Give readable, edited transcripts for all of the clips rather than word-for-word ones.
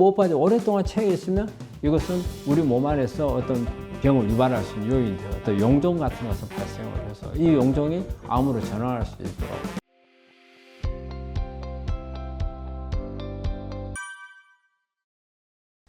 무엇보다 오랫동안 체해 있으면 이것은 우리 몸 안에서 어떤 병을 유발할 수 있는 요인이 되어 또 용종 같은 것을 발생을 해서 이 용종이 암으로 전환할 수 있도록.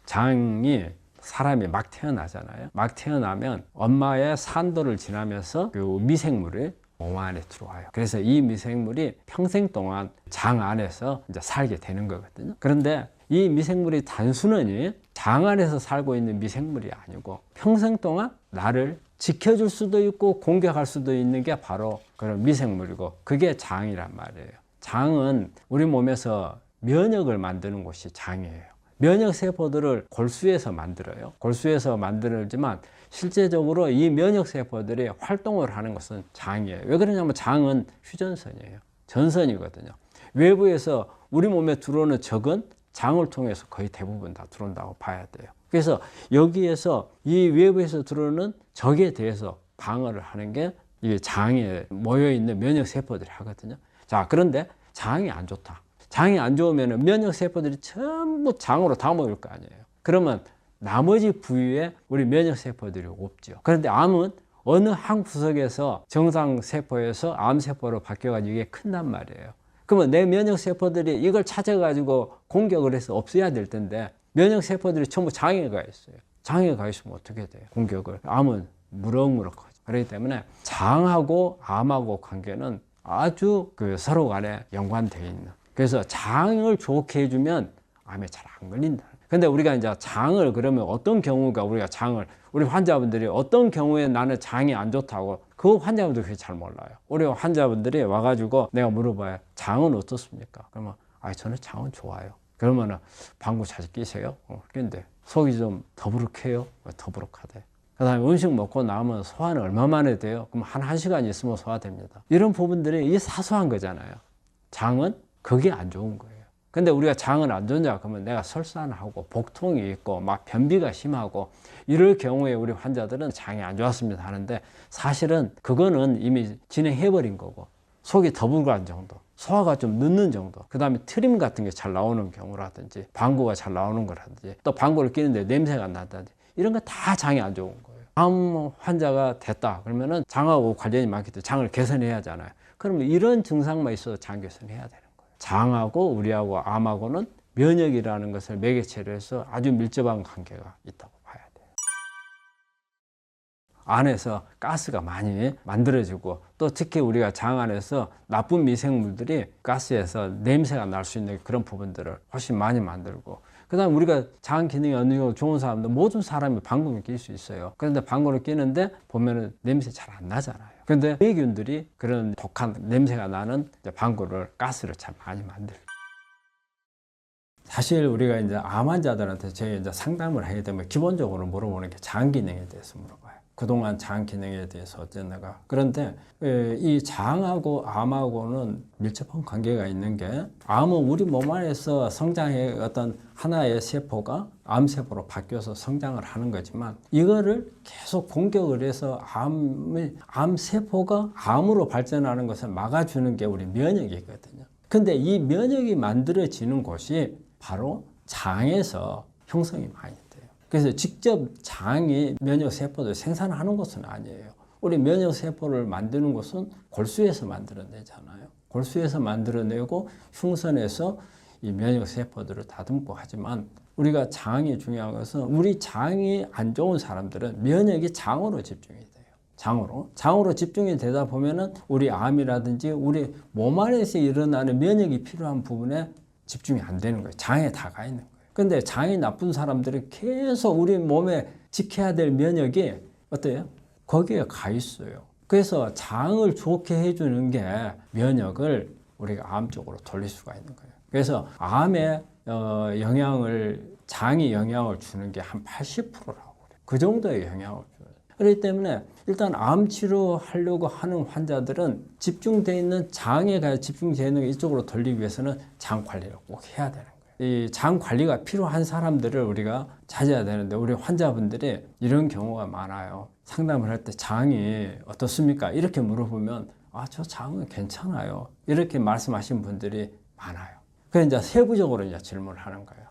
장이 사람이 막 태어나잖아요. 막 태어나면 엄마의 산도를 지나면서 그 미생물이 몸 안에 들어와요. 그래서 이 미생물이 평생 동안 장 안에서 이제 살게 되는 거거든요. 그런데 이 미생물이 단순히 장 안에서 살고 있는 미생물이 아니고 평생 동안 나를 지켜줄 수도 있고 공격할 수도 있는 게 바로 그런 미생물이고 그게 장이란 말이에요. 장은 우리 몸에서 면역을 만드는 곳이 장이에요. 면역 세포들을 골수에서 만들어요. 골수에서 만들지만 실제적으로 이 면역 세포들이 활동을 하는 것은 장이에요. 왜 그러냐면 장은 휴전선이에요. 전선이거든요. 외부에서 우리 몸에 들어오는 적은 장을 통해서 거의 대부분 다 들어온다고 봐야 돼요. 그래서 여기에서 이 외부에서 들어오는 적에 대해서 방어를 하는 게 이 장에 모여 있는 면역 세포들이 하거든요. 자, 그런데 장이 안 좋다. 장이 안 좋으면 면역 세포들이 전부 장으로 다 모일 거 아니에요. 그러면 나머지 부위에 우리 면역 세포들이 없죠. 그런데 암은 어느 한 구석에서 정상 세포에서 암 세포로 바뀌어가지고 이게 큰단 말이에요. 그러면 내 면역 세포들이 이걸 찾아가지고 공격을 해서 없애야 될 텐데 면역 세포들이 전부 장에 가 있어요. 장에 가 있으면 어떻게 돼요? 공격을. 암은 무럭무럭하죠. 그렇기 때문에 장하고 암하고 관계는 아주 서로 간에 연관되어 있는. 그래서 장을 좋게 해주면 암에 잘 안 걸린다. 근데 우리가 이제 장을 그러면 어떤 경우가 우리가 장을 우리 환자분들이 어떤 경우에 나는 장이 안 좋다고 그 환자분들 그게 잘 몰라요. 우리 환자분들이 와가지고 내가 물어봐요. 장은 어떻습니까? 그러면 저는 장은 좋아요. 그러면은 방구 자주 끼세요? 그런데 속이 좀 더부룩해요? 더부룩하대. 그 다음에 음식 먹고 나면 소화는 얼마 만에 돼요? 그럼 한 1시간 있으면 소화됩니다. 이런 부분들이 이 사소한 거잖아요. 장은 그게 안 좋은 거예요. 근데 우리가 장은 안 좋냐 그러면 내가 설사하고 복통이 있고 막 변비가 심하고 이럴 경우에 우리 환자들은 장이 안 좋았습니다 하는데 사실은 그거는 이미 진행해버린 거고 속이 더부룩한 정도, 소화가 좀 늦는 정도, 그 다음에 트림 같은 게 잘 나오는 경우라든지 방구가 잘 나오는 거라든지 또 방구를 끼는데 냄새가 난다든지 이런 거 다 장이 안 좋은 거예요. 암 환자가 됐다 그러면은 장하고 관련이 많기 때문에 장을 개선해야 하잖아요. 그러면 이런 증상만 있어도 장 개선해야 되는 거예요. 장하고 우리하고 암하고는 면역이라는 것을 매개체로 해서 아주 밀접한 관계가 있다고 봐야 돼요. 안에서 가스가 많이 만들어지고 또 특히 우리가 장 안에서 나쁜 미생물들이 가스에서 냄새가 날 수 있는 그런 부분들을 훨씬 많이 만들고 그 다음에 우리가 장 기능이 어느 정도 좋은 사람들 모든 사람이 방구를 낄 수 있어요. 그런데 방구를 끼는데 보면은 냄새 잘 안 나잖아요. 그런데 세균들이 그런 독한 냄새가 나는 방구를 가스를 잘 많이 만들어요. 사실 우리가 이제 암 환자들한테 저희 이제 상담을 하게 되면 기본적으로 물어보는 게 장 기능에 대해서 물어봐요. 그동안 장 기능에 대해서 어쨌는가. 그런데 이 장하고 암하고는 밀접한 관계가 있는 게 암은 우리 몸 안에서 성장해 어떤 하나의 세포가 암세포로 바뀌어서 성장을 하는 거지만 이거를 계속 공격을 해서 암세포가 암으로 발전하는 것을 막아주는 게 우리 면역이거든요. 근데 이 면역이 만들어지는 곳이 바로 장에서 형성이 많이 돼요. 그래서 직접 장이 면역세포를 생산하는 것은 아니에요. 우리 면역세포를 만드는 것은 골수에서 만들어내잖아요. 골수에서 만들어내고 흉선에서 이 면역세포들을 다듬고 하지만 우리가 장이 중요한 것은 우리 장이 안 좋은 사람들은 면역이 장으로 집중이 돼요. 장으로 집중이 되다 보면은 우리 암이라든지 우리 몸 안에서 일어나는 면역이 필요한 부분에 집중이 안 되는 거예요. 장에 다 가 있는 거예요. 근데 장이 나쁜 사람들이 계속 우리 몸에 지켜야 될 면역이 어때요? 거기에 가 있어요. 그래서 장을 좋게 해주는 게 면역을 우리가 암 쪽으로 돌릴 수가 있는 거예요. 그래서 암에 장이 영향을 주는 게 한 80%라고 그래요. 그 정도의 영향을 줘요. 그렇기 때문에 일단 암 치료하려고 하는 환자들은 집중되어 있는 장에 집중되어 있는 이쪽으로 돌리기 위해서는 장 관리를 꼭 해야 되는 거예요. 이 장 관리가 필요한 사람들을 우리가 찾아야 되는데 우리 환자분들이 이런 경우가 많아요. 상담을 할 때 장이 어떻습니까? 이렇게 물어보면 저 장은 괜찮아요. 이렇게 말씀하신 분들이 많아요. 그래서 이제 세부적으로 이제 질문을 하는 거예요.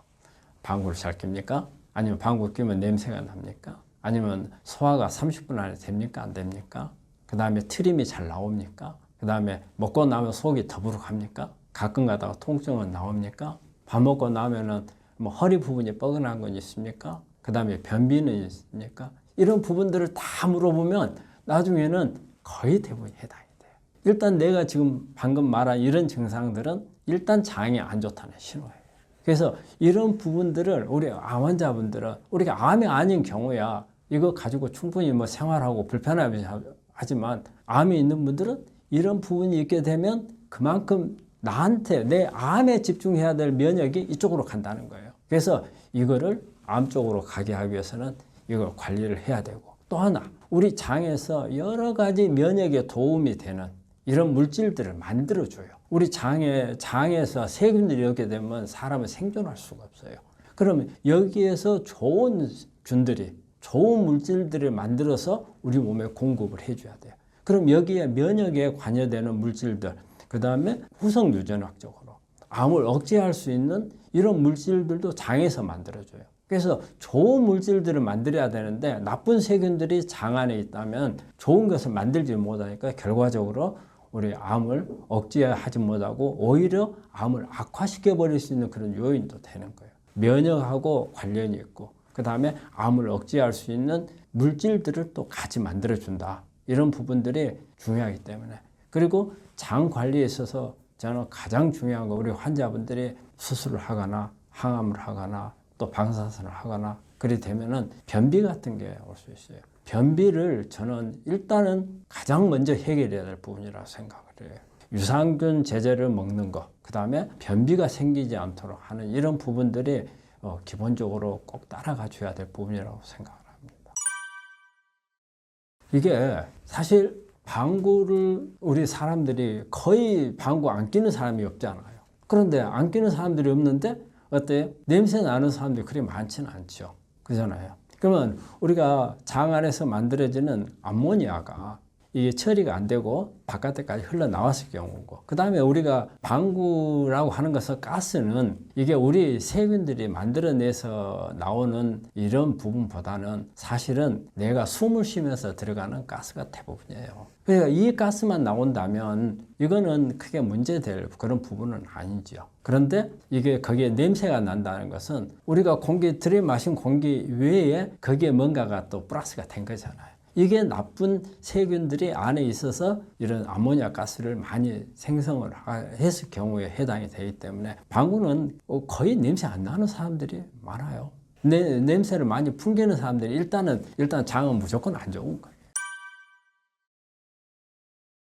방구를 잘 낍니까? 아니면 방구 끼면 냄새가 납니까? 아니면 소화가 30분 안에 됩니까? 안 됩니까? 그 다음에 트림이 잘 나옵니까? 그 다음에 먹고 나면 속이 더부룩합니까? 가끔 가다가 통증은 나옵니까? 밥 먹고 나면은 뭐 허리 부분이 뻐근한 건 있습니까? 그 다음에 변비는 있습니까? 이런 부분들을 다 물어보면 나중에는 거의 대부분 해당이 돼요. 일단 내가 지금 방금 말한 이런 증상들은 일단 장이 안 좋다는 신호예요. 그래서 이런 부분들을 우리 암 환자분들은 우리가 암이 아닌 경우야 이거 가지고 충분히 뭐 생활하고 불편하지만 암이 있는 분들은 이런 부분이 있게 되면 그만큼 나한테 내 암에 집중해야 될 면역이 이쪽으로 간다는 거예요. 그래서 이거를 암 쪽으로 가게 하기 위해서는 이걸 관리를 해야 되고 또 하나 우리 장에서 여러 가지 면역에 도움이 되는 이런 물질들을 만들어줘요. 우리 장에서 세균들이 이렇게 되면 사람은 생존할 수가 없어요. 그러면 여기에서 좋은 균들이 좋은 물질들을 만들어서 우리 몸에 공급을 해줘야 돼요. 그럼 여기에 면역에 관여되는 물질들 그 다음에 후성 유전학적으로 암을 억제할 수 있는 이런 물질들도 장에서 만들어줘요. 그래서 좋은 물질들을 만들어야 되는데 나쁜 세균들이 장 안에 있다면 좋은 것을 만들지 못하니까 결과적으로 우리 암을 억제하지 못하고 오히려 암을 악화시켜 버릴 수 있는 그런 요인도 되는 거예요. 면역하고 관련이 있고 그 다음에 암을 억제할 수 있는 물질들을 또 같이 만들어준다. 이런 부분들이 중요하기 때문에 그리고 장 관리에 있어서 저는 가장 중요한 거 우리 환자분들이 수술을 하거나 항암을 하거나 또 방사선을 하거나 그리 되면은 변비 같은 게 올 수 있어요. 변비를 저는 일단은 가장 먼저 해결해야 될 부분이라고 생각을 해요. 유산균 제제를 먹는 거, 그 다음에 변비가 생기지 않도록 하는 이런 부분들이 기본적으로 꼭 따라가 줘야 될 부분이라고 생각을 합니다. 이게 사실 방구를 우리 사람들이 거의 방구 안 끼는 사람이 없잖아요. 그런데 안 끼는 사람들이 없는데 어때요? 냄새 나는 사람들이 그리 많지는 않죠. 그잖아요. 그러면 우리가 장 안에서 만들어지는 암모니아가 이게 처리가 안 되고 바깥에까지 흘러나왔을 경우고 그 다음에 우리가 방구라고 하는 것은 가스는 이게 우리 세균들이 만들어내서 나오는 이런 부분보다는 사실은 내가 숨을 쉬면서 들어가는 가스가 대부분이에요. 그러니까 이 가스만 나온다면 이거는 크게 문제될 그런 부분은 아니죠. 그런데 이게 거기에 냄새가 난다는 것은 우리가 들이마신 공기 외에 거기에 뭔가가 또 플러스가 된 거잖아요. 이게 나쁜 세균들이 안에 있어서 이런 아모니아 가스를 많이 생성을 했을 경우에 해당이 되기 때문에 방구는 거의 냄새 안 나는 사람들이 많아요. 냄새를 많이 풍기는 사람들이 일단 장은 무조건 안 좋은 거예요.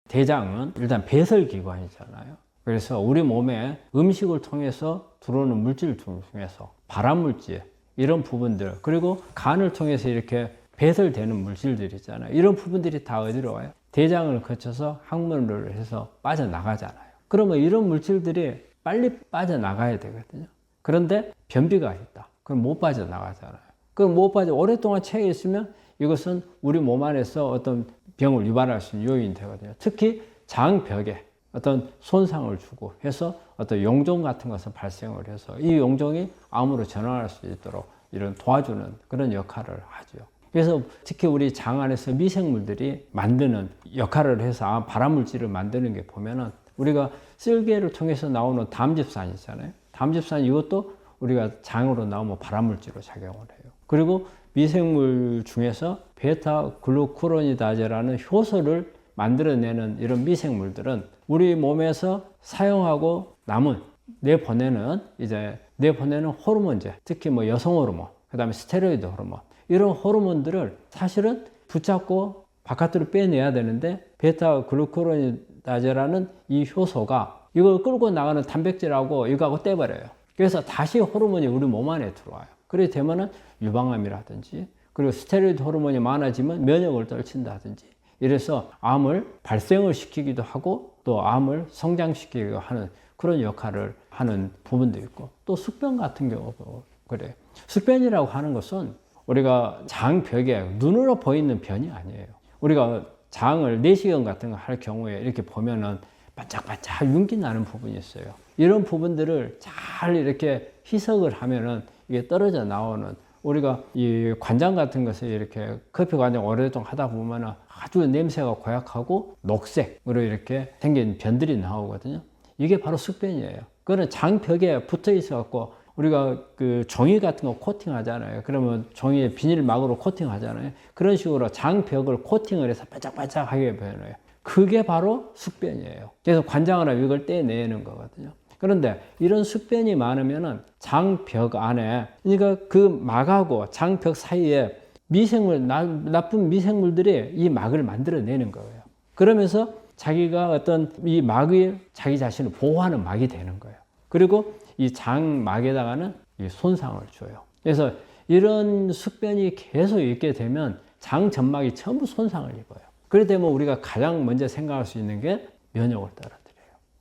대장은 일단 배설기관이잖아요. 그래서 우리 몸에 음식을 통해서 들어오는 물질 중에서 발암물질 이런 부분들 그리고 간을 통해서 이렇게 배설되는 물질들 있잖아요. 이런 부분들이 다 어디로 와요? 대장을 거쳐서 항문을 해서 빠져나가잖아요. 그러면 이런 물질들이 빨리 빠져나가야 되거든요. 그런데 변비가 있다. 그럼 못 빠져나가잖아요. 그럼 오랫동안 체해 있으면 이것은 우리 몸 안에서 어떤 병을 유발할 수 있는 요인이 되거든요. 특히 장벽에 어떤 손상을 주고 해서 어떤 용종 같은 것을 발생을 해서 이 용종이 암으로 전환할 수 있도록 이런 도와주는 그런 역할을 하죠. 그래서 특히 우리 장 안에서 미생물들이 만드는 역할을 해서 발암물질을 만드는 게 보면은 우리가 쓸개를 통해서 나오는 담즙산 있잖아요. 담즙산 이것도 우리가 장으로 나오면 발암물질로 작용을 해요. 그리고 미생물 중에서 베타글루쿠로니다제라는 효소를 만들어내는 이런 미생물들은 우리 몸에서 사용하고 남은 내보내는 호르몬제, 특히 뭐 여성 호르몬, 그 다음에 스테로이드 호르몬 이런 호르몬들을 사실은 붙잡고 바깥으로 빼내야 되는데 베타글루쿠로니다제라는 이 효소가 이걸 끌고 나가는 단백질하고 이거하고 떼버려요. 그래서 다시 호르몬이 우리 몸 안에 들어와요. 그렇게 되면은 유방암이라든지 그리고 스테로이드 호르몬이 많아지면 면역을 떨친다든지 이래서 암을 발생을 시키기도 하고 또 암을 성장시키기도 하는 그런 역할을 하는 부분도 있고 또 숙변 같은 경우도 그래요. 숙변이라고 하는 것은 우리가 장벽에 눈으로 보이는 변이 아니에요. 우리가 장을 내시경 같은 거 할 경우에 이렇게 보면은 반짝반짝 윤기 나는 부분이 있어요. 이런 부분들을 잘 이렇게 희석을 하면은 이게 떨어져 나오는, 우리가 이 관장 같은 것을 이렇게 커피 관장 오랫동안 하다 보면 아주 냄새가 고약하고 녹색으로 이렇게 생긴 변들이 나오거든요. 이게 바로 숙변이에요. 그거는 장벽에 붙어 있어 갖고 우리가 그 종이 같은 거 코팅하잖아요. 그러면 종이에 비닐막으로 코팅하잖아요. 그런 식으로 장벽을 코팅을 해서 바짝바짝하게 변해요. 그게 바로 숙변이에요. 그래서 관장을 하면 이걸 떼내는 거거든요. 그런데 이런 숙변이 많으면은 장벽 안에, 그러니까 그 막하고 장벽 사이에 미생물, 나쁜 미생물들이 이 막을 만들어내는 거예요. 그러면서 자기가 어떤 이 막이 자기 자신을 보호하는 막이 되는 거예요. 그리고 이 장막에다가는 이 손상을 줘요. 그래서 이런 숙변이 계속 있게 되면 장 점막이 전부 손상을 입어요. 그렇게 되면 우리가 가장 먼저 생각할 수 있는 게 면역을 떨어뜨려요.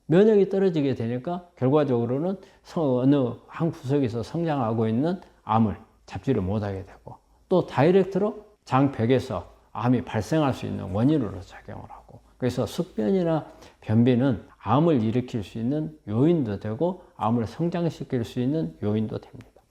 면역이 떨어지게 되니까 결과적으로는 어느 한 구석에서 성장하고 있는 암을 잡지를 못하게 되고, 또 다이렉트로 장벽에서 암이 발생할 수 있는 원인으로 작용을 하고, 그래서 숙변이나 변비는 암을 일으킬 수 있는 요인도 되고 암을 성장시킬 수 있는 요인도 됩니다.